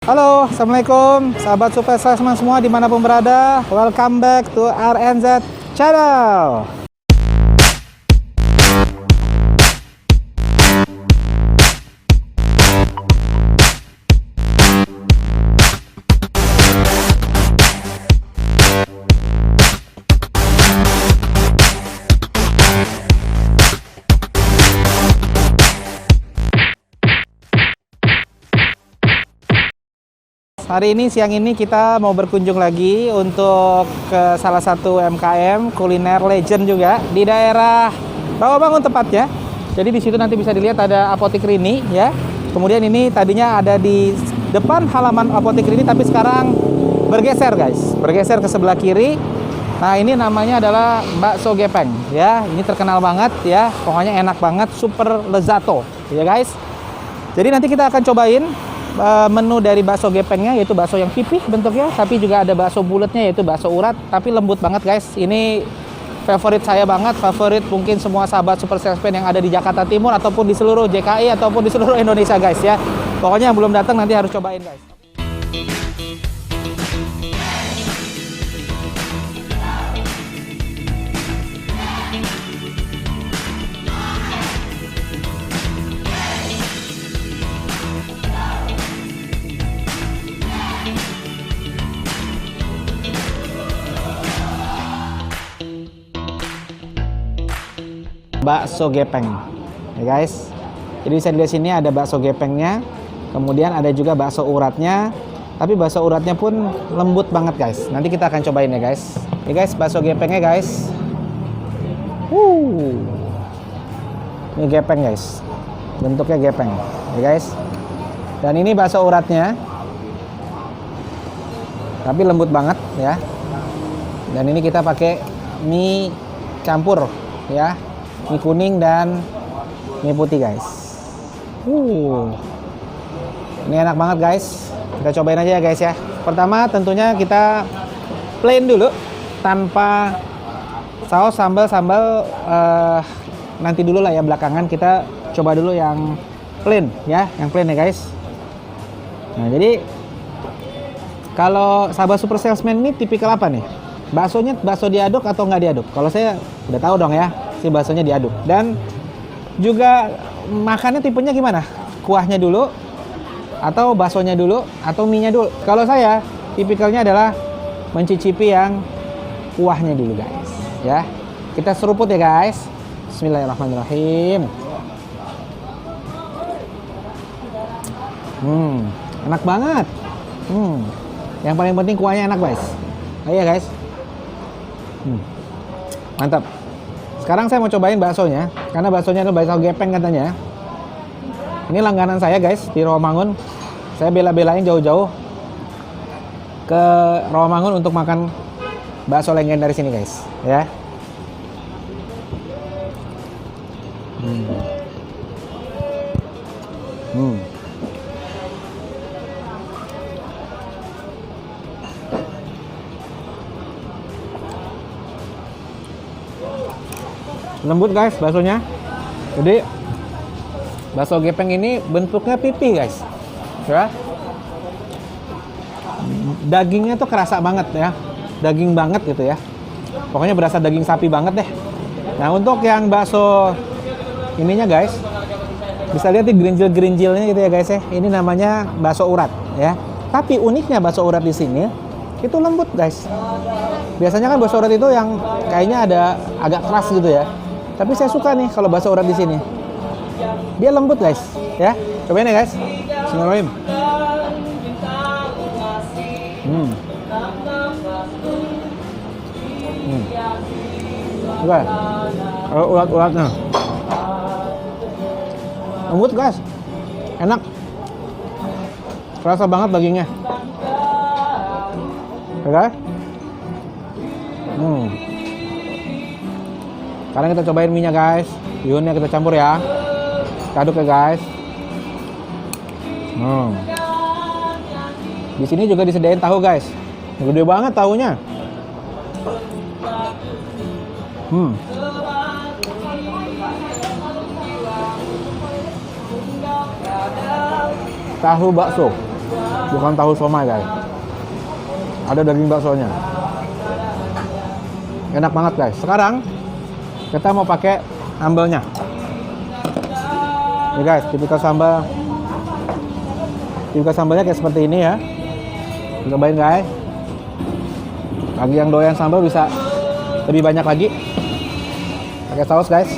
Halo, Assalamualaikum sahabat Super Salesman semua dimanapun berada. Welcome back to RNZ Channel. Hari ini, siang ini kita mau berkunjung lagi untuk ke salah satu UMKM kuliner legend juga di daerah Rawamangun tepatnya. Jadi di situ nanti bisa dilihat ada Apotik Rini ya. Kemudian ini tadinya ada di depan halaman Apotik Rini tapi sekarang bergeser guys, bergeser ke sebelah kiri. Nah ini namanya adalah bakso gepeng ya. Ini terkenal banget ya. Pokoknya enak banget, super lezato ya guys. Jadi nanti kita akan cobain menu dari bakso gepengnya, yaitu bakso yang pipih bentuknya, tapi juga ada bakso bulatnya yaitu bakso urat, tapi lembut banget guys. Ini favorit saya banget, favorit mungkin semua sahabat Super Salesman yang ada di Jakarta Timur ataupun di seluruh JKI ataupun di seluruh Indonesia guys ya. Pokoknya yang belum datang nanti harus cobain guys. Bakso gepeng ya guys. Jadi bisa dilihat sini ada bakso gepengnya, kemudian ada juga bakso uratnya, tapi bakso uratnya pun lembut banget guys. Nanti kita akan cobain ya guys. Ya guys, bakso gepengnya guys. Ini gepeng guys, bentuknya gepeng ya guys. Dan ini bakso uratnya, tapi lembut banget ya. Dan ini kita pakai mie campur ya, mie kuning dan mie putih guys. Ini enak banget guys. Kita cobain aja ya guys ya. Pertama tentunya kita plain dulu tanpa saus sambal nanti dulu lah ya, belakangan kita coba dulu yang plain ya, yang plain ya guys. Nah jadi kalau sahabat Super Salesman ini tipikal apa nih? Baksonya bakso diaduk atau nggak diaduk? Kalau saya udah tahu dong ya, si baksonya diaduk. Dan juga makannya tipenya gimana? Kuahnya dulu atau baksonya dulu atau mie-nya dulu? Kalau saya tipikalnya adalah mencicipi yang kuahnya dulu guys ya. Kita seruput ya guys. Bismillahirrahmanirrahim. Enak banget. Yang paling penting kuahnya enak guys. Ayo guys. Mantap. Sekarang saya mau cobain baksonya, karena baksonya itu bakso gepeng katanya. Ini langganan saya guys di Rawamangun. Saya bela-belain jauh-jauh ke Rawamangun untuk makan bakso legendaris ini guys, ya. Lembut guys baksonya. Jadi bakso gepeng ini bentuknya pipih guys ya. Dagingnya tuh kerasa banget ya, daging banget gitu ya. Pokoknya berasa daging sapi banget deh. Nah untuk yang bakso ininya guys, bisa lihat di gerinjil-gerinjilnya gitu ya guys ya. Ini namanya bakso urat ya. Tapi uniknya bakso urat di sini itu lembut guys. Biasanya kan bakso urat itu yang kayaknya ada agak keras gitu ya. Tapi saya suka nih kalau bakso urat di sini. Dia lembut guys, ya. Cobain ya guys. Bismillahirrahmanirrahim. Oke. Kalau urat-uratnya lembut guys, enak. Kerasa banget dagingnya. Oke. Sekarang kita cobain mie-nya guys. Bihunnya kita campur ya. Kita aduk ya guys. Di sini juga disediain tahu guys. Gede banget tahunya. Tahu bakso. Bukan tahu somai guys. Ada daging baksonya. Enak banget guys. Sekarang kita mau pakai sambelnya. Nih guys, tipikal sambal. Tipikal sambalnya kayak seperti ini ya. Cobain guys. Bagi yang doyan sambal bisa lebih banyak lagi. Pakai saus guys.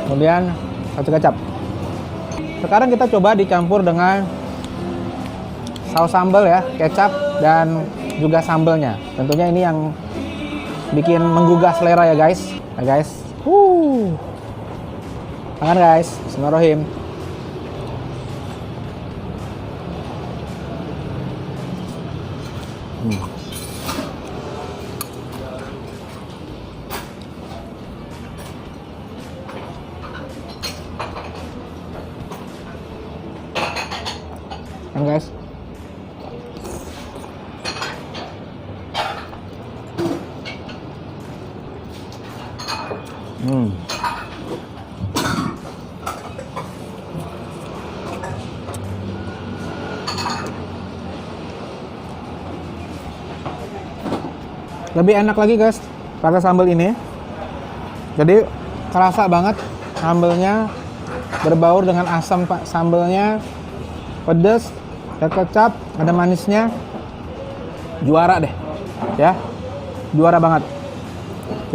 Kemudian saus kecap. Sekarang kita coba dicampur dengan saus sambal ya, kecap dan juga sambalnya. Tentunya ini yang bikin menggugah selera ya guys. Nah guys. Makan guys. Bismillahirrahmanirrahim. Kan guys. Lebih enak lagi guys pakai sambal ini. Jadi kerasa banget sambalnya berbaur dengan asam pak sambalnya, pedas, ada kecap, ada manisnya. Juara deh. Ya. Juara banget.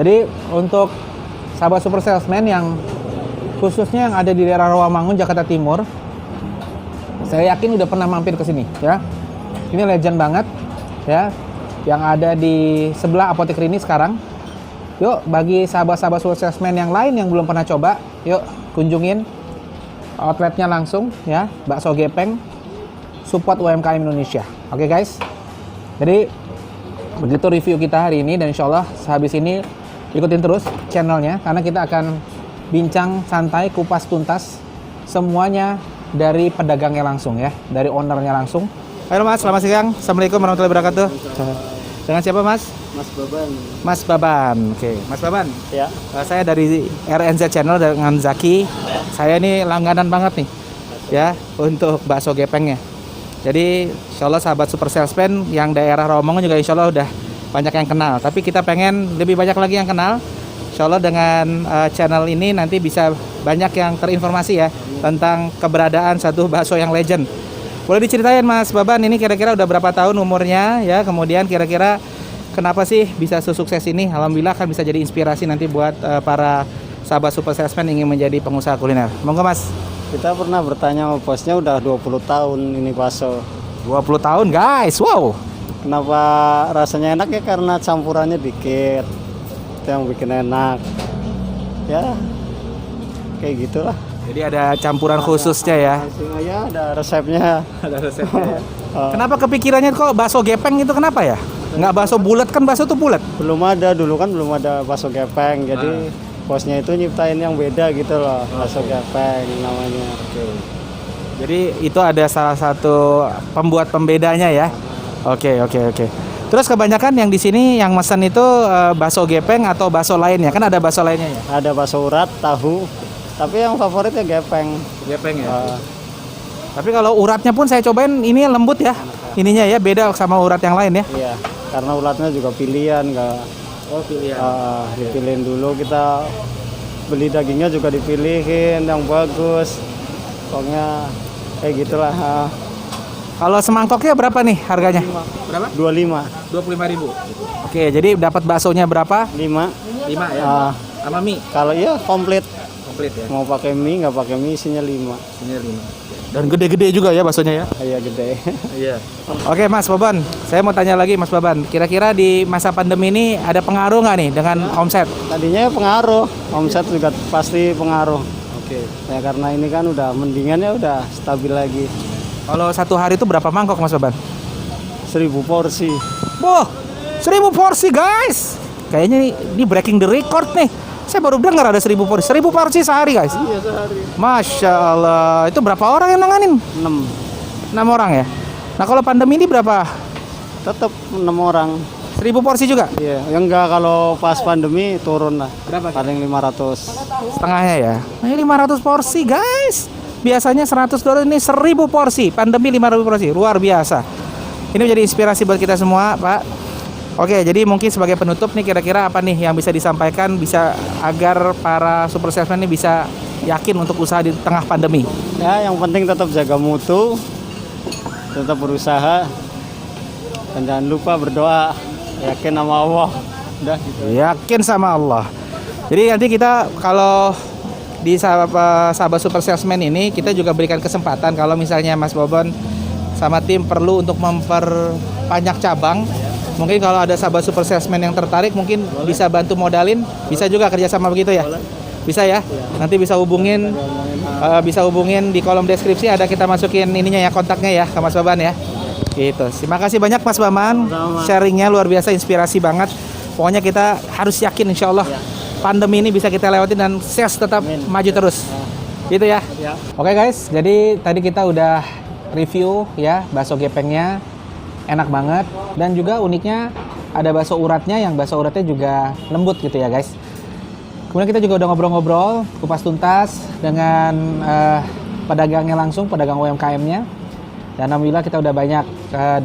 Jadi untuk sahabat super salesman yang khususnya yang ada di daerah Rawamangun, Jakarta Timur, saya yakin udah pernah mampir ke sini ya. Ini legend banget ya. Yang ada di sebelah apotek Rini sekarang. Yuk, bagi sahabat-sahabat super salesman yang lain yang belum pernah coba, yuk kunjungin outletnya langsung ya, Bakso Gepeng, support UMKM Indonesia. Oke guys. Jadi begitu review kita hari ini, dan insya Allah sehabis ini ikutin terus channelnya karena kita akan bincang santai, kupas tuntas semuanya dari pedagangnya langsung ya, dari ownernya langsung. Halo Mas, selamat siang. Assalamualaikum warahmatullahi wabarakatuh. Dengan siapa Mas? Mas Baban. Mas Baban, oke. Mas Baban. Ya. Saya dari RNZ Channel dengan Zaki. Saya ini langganan banget nih, ya, untuk bakso gepengnya. Jadi insya Allah sahabat super salesman yang daerah Rawamangun juga insya Allah udah banyak yang kenal. Tapi kita pengen lebih banyak lagi yang kenal. Insya Allah dengan channel ini nanti bisa banyak yang terinformasi ya tentang keberadaan satu bakso yang legend. Boleh diceritain Mas Baban, ini kira-kira udah berapa tahun umurnya ya, kemudian kira-kira kenapa sih bisa sesukses ini? Alhamdulillah kan bisa jadi inspirasi nanti buat para sahabat super salesman ingin menjadi pengusaha kuliner. Monggo Mas. Kita pernah bertanya sama bosnya, udah 20 tahun ini bakso. 20 tahun guys, wow. Kenapa rasanya enak ya? Karena campurannya dikit, itu yang bikin enak. Ya, kayak gitulah. Jadi ada campuran khususnya ya. Ya, ada resepnya. Ada resepnya. Kenapa kepikirannya kok bakso gepeng itu, kenapa ya? Nggak bakso bulat, kan bakso tuh bulat. Belum ada, dulu kan belum ada bakso gepeng. Jadi bosnya itu nyiptain yang beda gitu loh, bakso gepeng namanya. Jadi itu ada salah satu pembuat pembedanya ya. Oke. Terus kebanyakan yang di sini yang mesen itu bakso gepeng atau bakso lainnya? Kan ada bakso lainnya ya? Ada bakso urat, tahu. Tapi yang favoritnya gepeng. Gepeng ya. Tapi kalau uratnya pun saya cobain, ini lembut ya. Ininya ya beda sama urat yang lain ya. Iya, karena uratnya juga pilihan, enggak. Oh, pilihan. Dipilihin dulu, kita beli dagingnya juga dipilihin yang bagus. Pokoknya kayak gitulah. Kalau semangkoknya berapa nih harganya? Berapa? 25. 25.000. Oke, jadi dapat baksonya berapa? 5. 5 ya. Sama mie. Kalau iya komplit ya. Mau pakai mie, nggak pakai mie, isinya 5. Dan gede-gede juga ya baksonya ya. Iya, gede. Iya. Oke Mas Baban, saya mau tanya lagi Mas Baban, kira-kira di masa pandemi ini ada pengaruh nggak nih dengan omset? Tadinya pengaruh, omset juga pasti pengaruh. Oke. Ya karena ini kan udah mendingan ya, udah stabil lagi. Kalau satu hari itu berapa mangkok Mas Baban? 1000 porsi. Wah, 1000 porsi guys. Kayaknya ini breaking the record nih. Saya baru dengar ada 1000 porsi. 1000 porsi sehari guys. Iya, sehari. Masya Allah. Itu berapa orang yang nanganin? 6 orang ya. Nah kalau pandemi ini berapa? Tetap 6 orang. 1000 porsi juga? Iya, ya enggak, kalau pas pandemi turun lah. Berapa? Paling 500. Setengahnya ya. Ini 500 porsi guys. biasanya $100, ini 1000 porsi, pandemi 5000 porsi, luar biasa. Ini menjadi inspirasi buat kita semua, Pak. Oke, jadi mungkin sebagai penutup nih, kira-kira apa nih yang bisa disampaikan bisa agar para super salesman ini bisa yakin untuk usaha di tengah pandemi? Ya, yang penting tetap jaga mutu, tetap berusaha, dan jangan lupa berdoa, yakin sama Allah. Udah gitu. Yakin sama Allah. Jadi nanti kita kalau di sahabat super salesman ini, kita juga berikan kesempatan kalau misalnya Mas Bobon sama tim perlu untuk memperbanyak cabang. Mungkin kalau ada sahabat super salesman yang tertarik, mungkin bisa bantu modalin, bisa juga kerjasama begitu ya. Bisa ya. Nanti bisa hubungin di kolom deskripsi, ada kita masukin ininya ya, kontaknya ya ke Mas Baban ya. Gitu. Terima kasih banyak Mas Baban. Sharingnya luar biasa, inspirasi banget. Pokoknya kita harus yakin insya Allah pandemi ini bisa kita lewatin dan sales tetap maju terus. Gitu ya. Oke guys, jadi tadi kita udah review ya bakso gepengnya, enak banget, dan juga uniknya ada bakso uratnya, yang bakso uratnya juga lembut gitu ya guys. Kemudian kita juga udah ngobrol-ngobrol kupas tuntas dengan pedagangnya langsung, pedagang UMKM-nya. Dan alhamdulillah kita udah banyak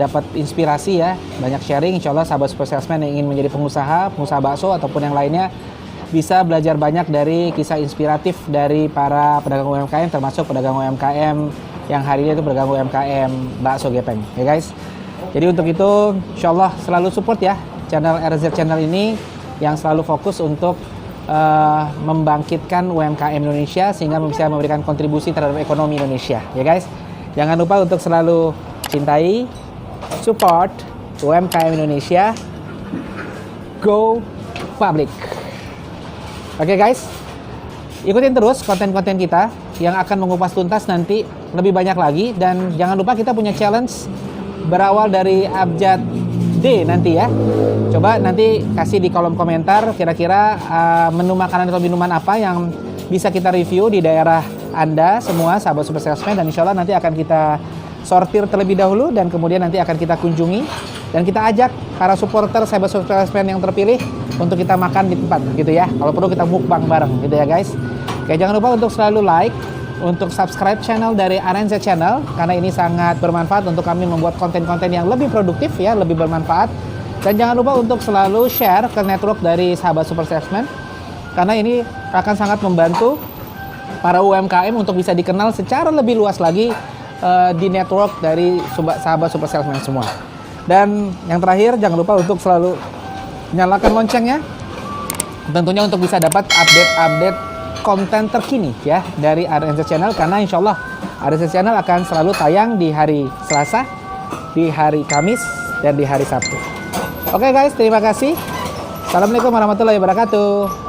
dapat inspirasi ya, banyak sharing. Insya Allah sahabat super salesman yang ingin menjadi pengusaha bakso ataupun yang lainnya bisa belajar banyak dari kisah inspiratif dari para pedagang UMKM, termasuk pedagang UMKM yang hari ini itu pedagang UMKM bakso gepeng ya guys. Jadi untuk itu insya Allah selalu support ya channel RZ Channel ini yang selalu fokus untuk membangkitkan UMKM Indonesia sehingga bisa memberikan kontribusi terhadap ekonomi Indonesia ya guys. Jangan lupa untuk selalu cintai, support UMKM Indonesia, go public. Oke guys, ikutin terus konten-konten kita yang akan mengupas tuntas nanti lebih banyak lagi. Dan jangan lupa kita punya challenge berawal dari abjad D nanti ya. Coba nanti kasih di kolom komentar kira-kira menu makanan atau minuman apa yang bisa kita review di daerah Anda semua sahabat super salesman, dan insya Allah nanti akan kita sortir terlebih dahulu dan kemudian nanti akan kita kunjungi dan kita ajak para supporter sahabat super salesman yang terpilih untuk kita makan di tempat gitu ya. Kalau perlu kita mukbang bareng gitu ya guys. Oke, jangan lupa untuk selalu like, untuk subscribe channel dari RNZ Channel karena ini sangat bermanfaat untuk kami membuat konten-konten yang lebih produktif ya, lebih bermanfaat. Dan jangan lupa untuk selalu share ke network dari sahabat super salesman karena ini akan sangat membantu para UMKM untuk bisa dikenal secara lebih luas lagi di network dari sahabat super salesman semua. Dan yang terakhir jangan lupa untuk selalu nyalakan loncengnya tentunya untuk bisa dapat update konten terkini ya dari RNZ Channel, karena insya Allah RNZ Channel akan selalu tayang di hari Selasa, di hari Kamis, dan di hari Sabtu. Oke guys, terima kasih. Assalamualaikum warahmatullahi wabarakatuh.